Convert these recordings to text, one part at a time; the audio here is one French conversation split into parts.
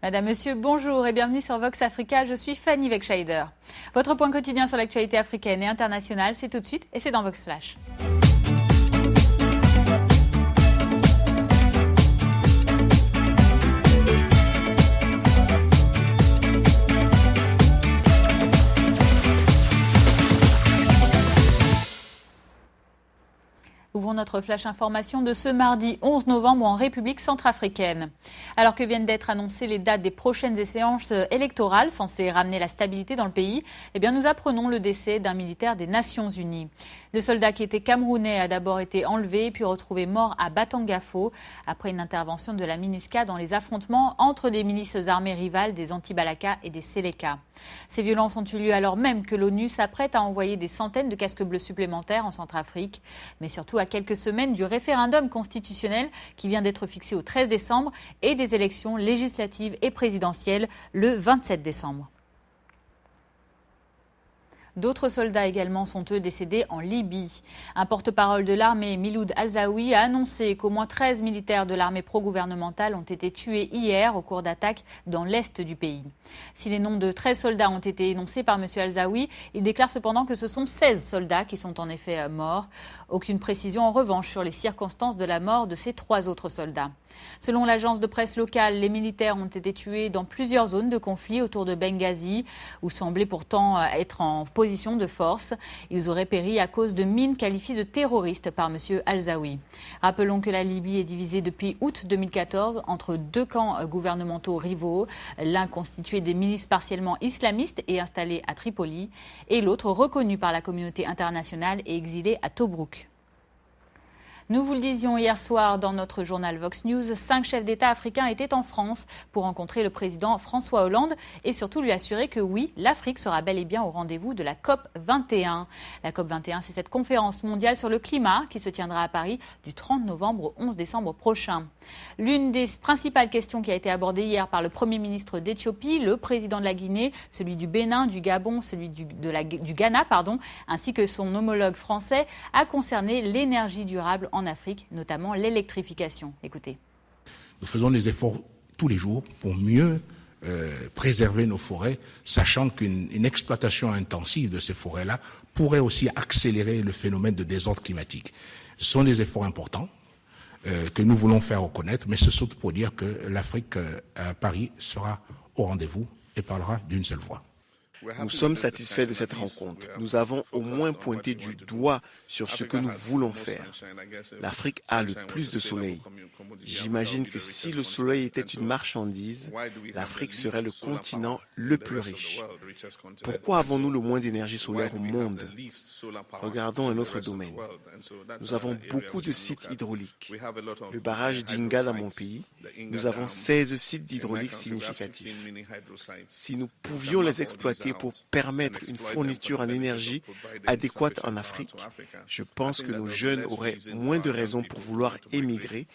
Madame, Monsieur, bonjour et bienvenue sur Vox Africa. Je suis Fanny Wegscheider. Votre point quotidien sur l'actualité africaine et internationale, c'est tout de suite et c'est dans Vox Flash. Ouvrons notre flash information de ce mardi 11 novembre en République centrafricaine. Alors que viennent d'être annoncées les dates des prochaines séances électorales censées ramener la stabilité dans le pays, nous apprenons le décès d'un militaire des Nations Unies. Le soldat qui était camerounais a d'abord été enlevé puis retrouvé mort à Batangafo après une intervention de la MINUSCA dans les affrontements entre des milices armées rivales des Anti-Balaka et des Séléka. Ces violences ont eu lieu alors même que l'ONU s'apprête à envoyer des centaines de casques bleus supplémentaires en Centrafrique, mais surtout à quelques semaines du référendum constitutionnel qui vient d'être fixé au 13 décembre et des élections législatives et présidentielles le 27 décembre. D'autres soldats également sont eux décédés en Libye. Un porte-parole de l'armée, Miloud Al-Zaoui, a annoncé qu'au moins 13 militaires de l'armée pro-gouvernementale ont été tués hier au cours d'attaques dans l'est du pays. Si les noms de 13 soldats ont été énoncés par M. Al-Zaoui, il déclare cependant que ce sont 16 soldats qui sont en effet morts. Aucune précision en revanche sur les circonstances de la mort de ces 3 autres soldats. Selon l'agence de presse locale, les militaires ont été tués dans plusieurs zones de conflit autour de Benghazi, où semblaient pourtant être en position de force. Ils auraient péri à cause de mines qualifiées de terroristes par M. Al-Zaoui. Rappelons que la Libye est divisée depuis août 2014 entre 2 camps gouvernementaux rivaux, l'un constitué des milices partiellement islamistes et installé à Tripoli, et l'autre reconnu par la communauté internationale et exilé à Tobrouk. Nous vous le disions hier soir dans notre journal Vox News, 5 chefs d'État africains étaient en France pour rencontrer le président François Hollande et surtout lui assurer que oui, l'Afrique sera bel et bien au rendez-vous de la COP 21. La COP 21, c'est cette conférence mondiale sur le climat qui se tiendra à Paris du 30 novembre au 11 décembre prochain. L'une des principales questions qui a été abordée hier par le Premier ministre d'Éthiopie, le président de la Guinée, celui du Bénin, du Gabon, celui du Ghana, ainsi que son homologue français, a concerné l'énergie durable en Afrique, notamment l'électrification. Écoutez. Nous faisons des efforts tous les jours pour mieux préserver nos forêts, sachant qu'une exploitation intensive de ces forêts-là pourrait aussi accélérer le phénomène de désordre climatique. Ce sont des efforts importants que nous voulons faire reconnaître, mais c'est surtout pour dire que l'Afrique à Paris sera au rendez-vous et parlera d'une seule voix. Nous sommes satisfaits de cette rencontre. Nous avons au moins pointé du doigt sur ce que nous voulons faire. L'Afrique a le plus de soleil. J'imagine que si le soleil était une marchandise, l'Afrique serait le continent le plus riche. Pourquoi avons-nous le moins d'énergie solaire au monde? Regardons un autre domaine. Nous avons beaucoup de sites hydrauliques. Le barrage d'Inga dans mon pays, nous avons 16 sites hydrauliques significatifs. Si nous pouvions les exploiter pour permettre une fourniture en énergie adéquate en Afrique, je pense que nos jeunes auraient moins de raisons pour vouloir émigrer,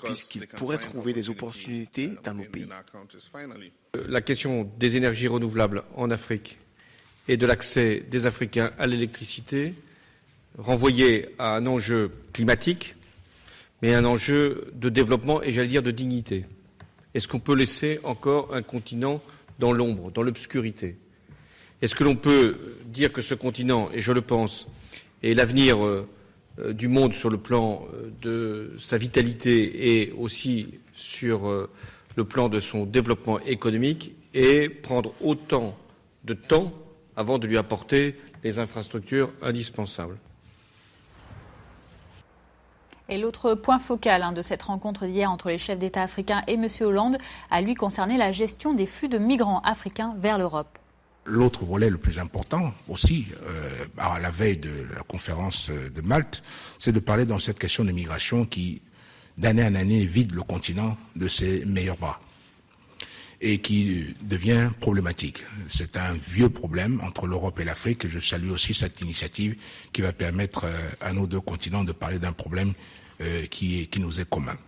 puisqu'ils pourraient trouver des opportunités dans nos pays. La question des énergies renouvelables en Afrique et de l'accès des Africains à l'électricité renvoyait à un enjeu climatique, mais un enjeu de développement et j'allais dire de dignité. Est-ce qu'on peut laisser encore un continent dans l'ombre, dans l'obscurité? Est-ce que l'on peut dire que ce continent, et je le pense, est l'avenir du monde sur le plan de sa vitalité et aussi sur le plan de son développement économique et prendre autant de temps avant de lui apporter les infrastructures indispensables? Et l'autre point focal de cette rencontre d'hier entre les chefs d'État africains et M. Hollande a lui concerné la gestion des flux de migrants africains vers l'Europe. L'autre volet le plus important aussi, à la veille de la conférence de Malte, c'est de parler dans cette question de migration qui, d'année en année, vide le continent de ses meilleurs bras et qui devient problématique. C'est un vieux problème entre l'Europe et l'Afrique. Je salue aussi cette initiative qui va permettre à nos deux continents de parler d'un problème qui nous est commun.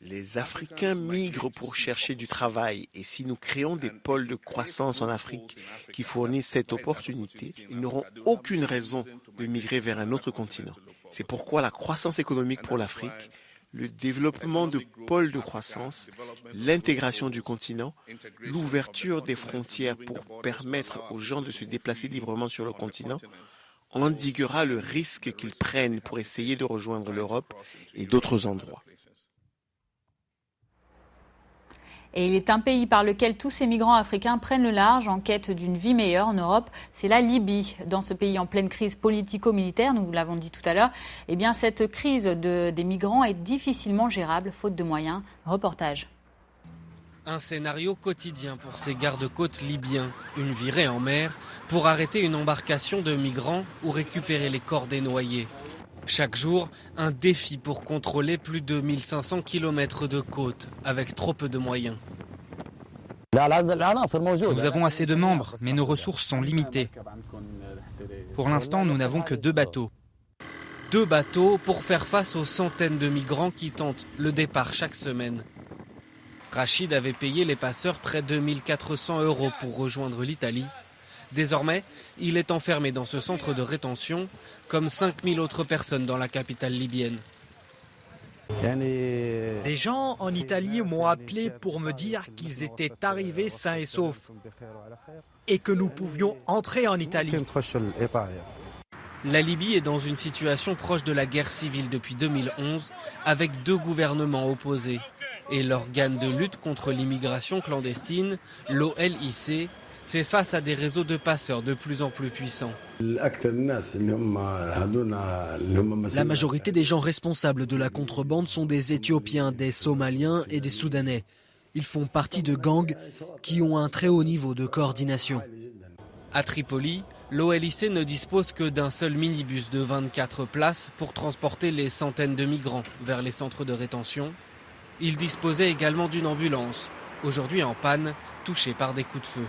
Les Africains migrent pour chercher du travail et si nous créons des pôles de croissance en Afrique qui fournissent cette opportunité, ils n'auront aucune raison de migrer vers un autre continent. C'est pourquoi la croissance économique pour l'Afrique le développement de pôles de croissance, l'intégration du continent, l'ouverture des frontières pour permettre aux gens de se déplacer librement sur le continent, endiguera le risque qu'ils prennent pour essayer de rejoindre l'Europe et d'autres endroits. Et il est un pays par lequel tous ces migrants africains prennent le large en quête d'une vie meilleure en Europe, c'est la Libye. Dans ce pays en pleine crise politico-militaire, nous vous l'avons dit tout à l'heure, eh bien cette crise des migrants est difficilement gérable, faute de moyens. Reportage. Un scénario quotidien pour ces gardes-côtes libyens. Une virée en mer pour arrêter une embarcation de migrants ou récupérer les corps des noyés. Chaque jour, un défi pour contrôler plus de 1500 km de côte, avec trop peu de moyens. Nous avons assez de membres, mais nos ressources sont limitées. Pour l'instant, nous n'avons que 2 bateaux. 2 bateaux pour faire face aux centaines de migrants qui tentent le départ chaque semaine. Rachid avait payé les passeurs près de 1 400 € pour rejoindre l'Italie. Désormais, il est enfermé dans ce centre de rétention, comme 5000 autres personnes dans la capitale libyenne. Des gens en Italie m'ont appelé pour me dire qu'ils étaient arrivés sains et saufs et que nous pouvions entrer en Italie. La Libye est dans une situation proche de la guerre civile depuis 2011, avec 2 gouvernements opposés. Et l'organe de lutte contre l'immigration clandestine, l'OLIC, fait face à des réseaux de passeurs de plus en plus puissants. La majorité des gens responsables de la contrebande sont des Éthiopiens, des Somaliens et des Soudanais. Ils font partie de gangs qui ont un très haut niveau de coordination. À Tripoli, l'OLIC ne dispose que d'un seul minibus de 24 places pour transporter les centaines de migrants vers les centres de rétention. Il disposait également d'une ambulance, aujourd'hui en panne, touchée par des coups de feu.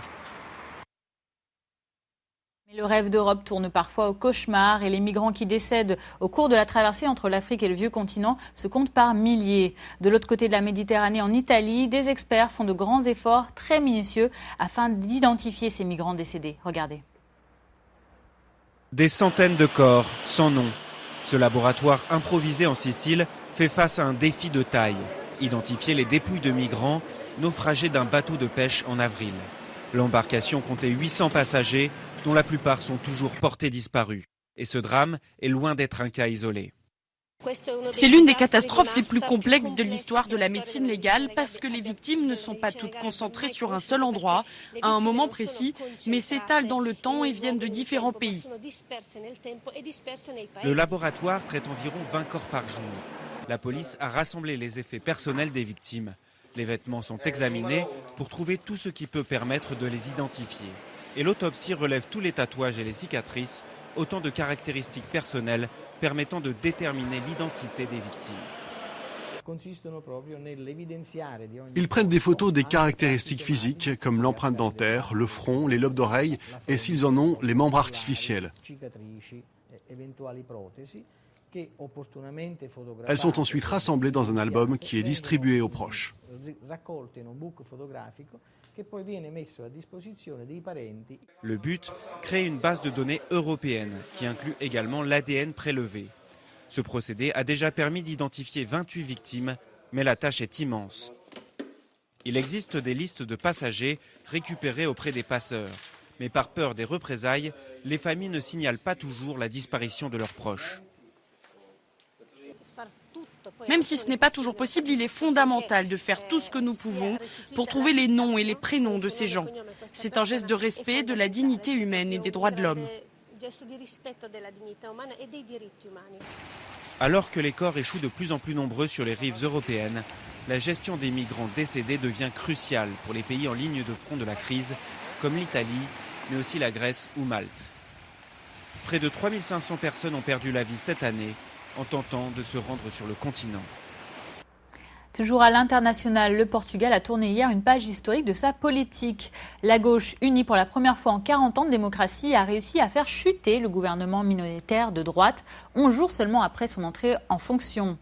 Mais le rêve d'Europe tourne parfois au cauchemar et les migrants qui décèdent au cours de la traversée entre l'Afrique et le vieux continent se comptent par milliers. De l'autre côté de la Méditerranée, en Italie, des experts font de grands efforts très minutieux afin d'identifier ces migrants décédés. Regardez. Des centaines de corps, sans nom. Ce laboratoire improvisé en Sicile fait face à un défi de taille. Identifier les dépouilles de migrants naufragés d'un bateau de pêche en avril. L'embarcation comptait 800 passagers, dont la plupart sont toujours portés disparus. Et ce drame est loin d'être un cas isolé. C'est l'une des catastrophes les plus complexes de l'histoire de la médecine légale parce que les victimes ne sont pas toutes concentrées sur un seul endroit, à un moment précis, mais s'étalent dans le temps et viennent de différents pays. Le laboratoire traite environ 20 corps par jour. La police a rassemblé les effets personnels des victimes. Les vêtements sont examinés pour trouver tout ce qui peut permettre de les identifier. Et l'autopsie relève tous les tatouages et les cicatrices, autant de caractéristiques personnelles permettant de déterminer l'identité des victimes. Ils prennent des photos des caractéristiques physiques comme l'empreinte dentaire, le front, les lobes d'oreille et s'ils en ont, les membres artificiels. Elles sont ensuite rassemblées dans un album qui est distribué aux proches. Le but, créer une base de données européenne qui inclut également l'ADN prélevé. Ce procédé a déjà permis d'identifier 28 victimes, mais la tâche est immense. Il existe des listes de passagers récupérés auprès des passeurs. Mais par peur des représailles, les familles ne signalent pas toujours la disparition de leurs proches. Même si ce n'est pas toujours possible, il est fondamental de faire tout ce que nous pouvons pour trouver les noms et les prénoms de ces gens. C'est un geste de respect de la dignité humaine et des droits de l'homme. Alors que les corps échouent de plus en plus nombreux sur les rives européennes, la gestion des migrants décédés devient cruciale pour les pays en ligne de front de la crise, comme l'Italie, mais aussi la Grèce ou Malte. Près de 3500 personnes ont perdu la vie cette année en tentant de se rendre sur le continent. Toujours à l'international, le Portugal a tourné hier une page historique de sa politique. La gauche, unie pour la première fois en 40 ans de démocratie, a réussi à faire chuter le gouvernement minoritaire de droite 11 jours seulement après son entrée en fonction.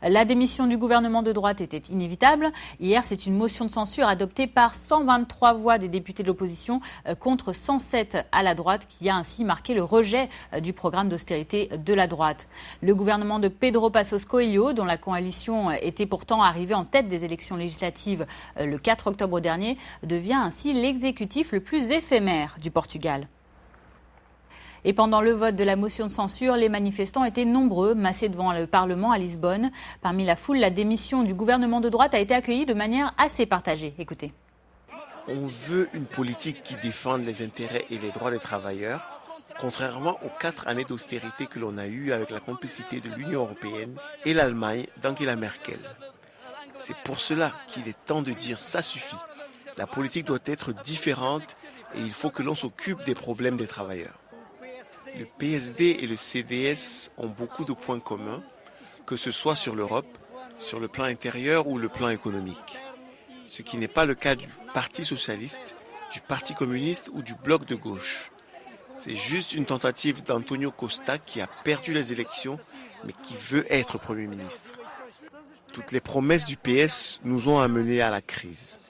La démission du gouvernement de droite était inévitable. Hier, c'est une motion de censure adoptée par 123 voix des députés de l'opposition contre 107 à la droite, qui a ainsi marqué le rejet du programme d'austérité de la droite. Le gouvernement de Pedro Passos Coelho, dont la coalition était pourtant arrivé en tête des élections législatives le 4 octobre dernier, devient ainsi l'exécutif le plus éphémère du Portugal. Et pendant le vote de la motion de censure, les manifestants étaient nombreux, massés devant le Parlement à Lisbonne. Parmi la foule, la démission du gouvernement de droite a été accueillie de manière assez partagée. Écoutez. On veut une politique qui défende les intérêts et les droits des travailleurs, contrairement aux 4 années d'austérité que l'on a eues avec la complicité de l'Union européenne et l'Allemagne d'Angela Merkel. C'est pour cela qu'il est temps de dire ça suffit. La politique doit être différente et il faut que l'on s'occupe des problèmes des travailleurs. Le PSD et le CDS ont beaucoup de points communs, que ce soit sur l'Europe, sur le plan intérieur ou le plan économique. Ce qui n'est pas le cas du Parti socialiste, du Parti communiste ou du bloc de gauche. C'est juste une tentative d'Antonio Costa qui a perdu les élections mais qui veut être Premier ministre. Toutes les promesses du PS nous ont amenés à la crise.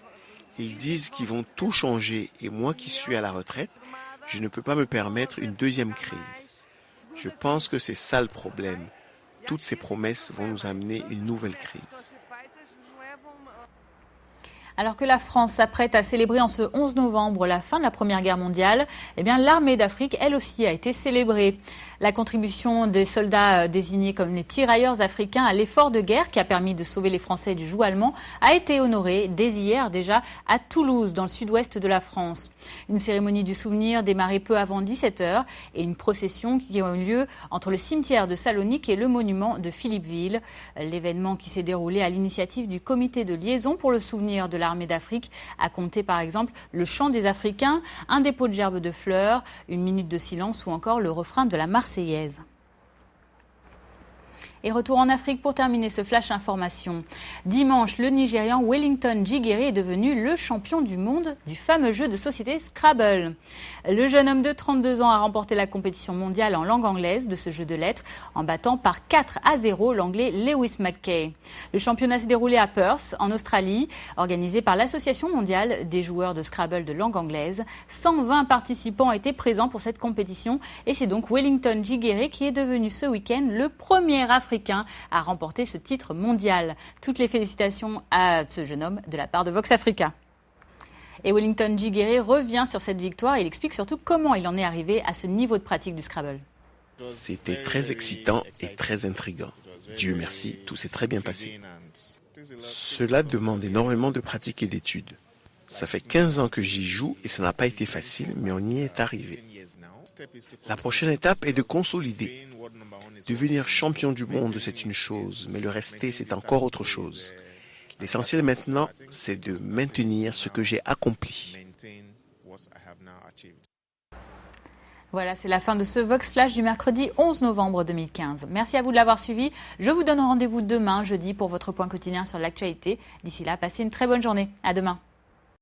Ils disent qu'ils vont tout changer et moi qui suis à la retraite, je ne peux pas me permettre une deuxième crise. Je pense que c'est ça le problème. Toutes ces promesses vont nous amener une nouvelle crise. Alors que la France s'apprête à célébrer en ce 11 novembre la fin de la Première Guerre mondiale, l'armée d'Afrique, elle aussi, a été célébrée. La contribution des soldats désignés comme les tirailleurs africains à l'effort de guerre qui a permis de sauver les Français du joug allemand a été honorée dès hier déjà à Toulouse, dans le sud-ouest de la France. Une cérémonie du souvenir démarrée peu avant 17h et une procession qui a eu lieu entre le cimetière de Salonique et le monument de Philippeville. L'événement qui s'est déroulé à l'initiative du comité de liaison pour le souvenir de l'armée d'Afrique a compté par exemple le chant des Africains, un dépôt de gerbes de fleurs, une minute de silence ou encore le refrain de la Marseillaise. Et retour en Afrique pour terminer ce flash information. Dimanche, le Nigérian Wellington Jigeri est devenu le champion du monde du fameux jeu de société Scrabble. Le jeune homme de 32 ans a remporté la compétition mondiale en langue anglaise de ce jeu de lettres en battant par 4-0 l'anglais Lewis McKay. Le championnat s'est déroulé à Perth, en Australie, organisé par l'Association mondiale des joueurs de Scrabble de langue anglaise. 120 participants étaient présents pour cette compétition et c'est donc Wellington Jigeri qui est devenu ce week-end le premier Africain à remporter ce titre mondial. Toutes les félicitations à ce jeune homme de la part de Vox Africa. Et Wellington Jigeri revient sur cette victoire et il explique surtout comment il en est arrivé à ce niveau de pratique du Scrabble. C'était très excitant et très intriguant. Dieu merci, tout s'est très bien passé. Cela demande énormément de pratique et d'études. Ça fait 15 ans que j'y joue et ça n'a pas été facile, mais on y est arrivé. La prochaine étape est de consolider. Devenir champion du monde, c'est une chose, mais le rester, c'est encore autre chose. L'essentiel maintenant, c'est de maintenir ce que j'ai accompli. Voilà, c'est la fin de ce Vox Flash du mercredi 11 novembre 2015. Merci à vous de l'avoir suivi. Je vous donne rendez-vous demain, jeudi, pour votre point quotidien sur l'actualité. D'ici là, passez une très bonne journée. À demain.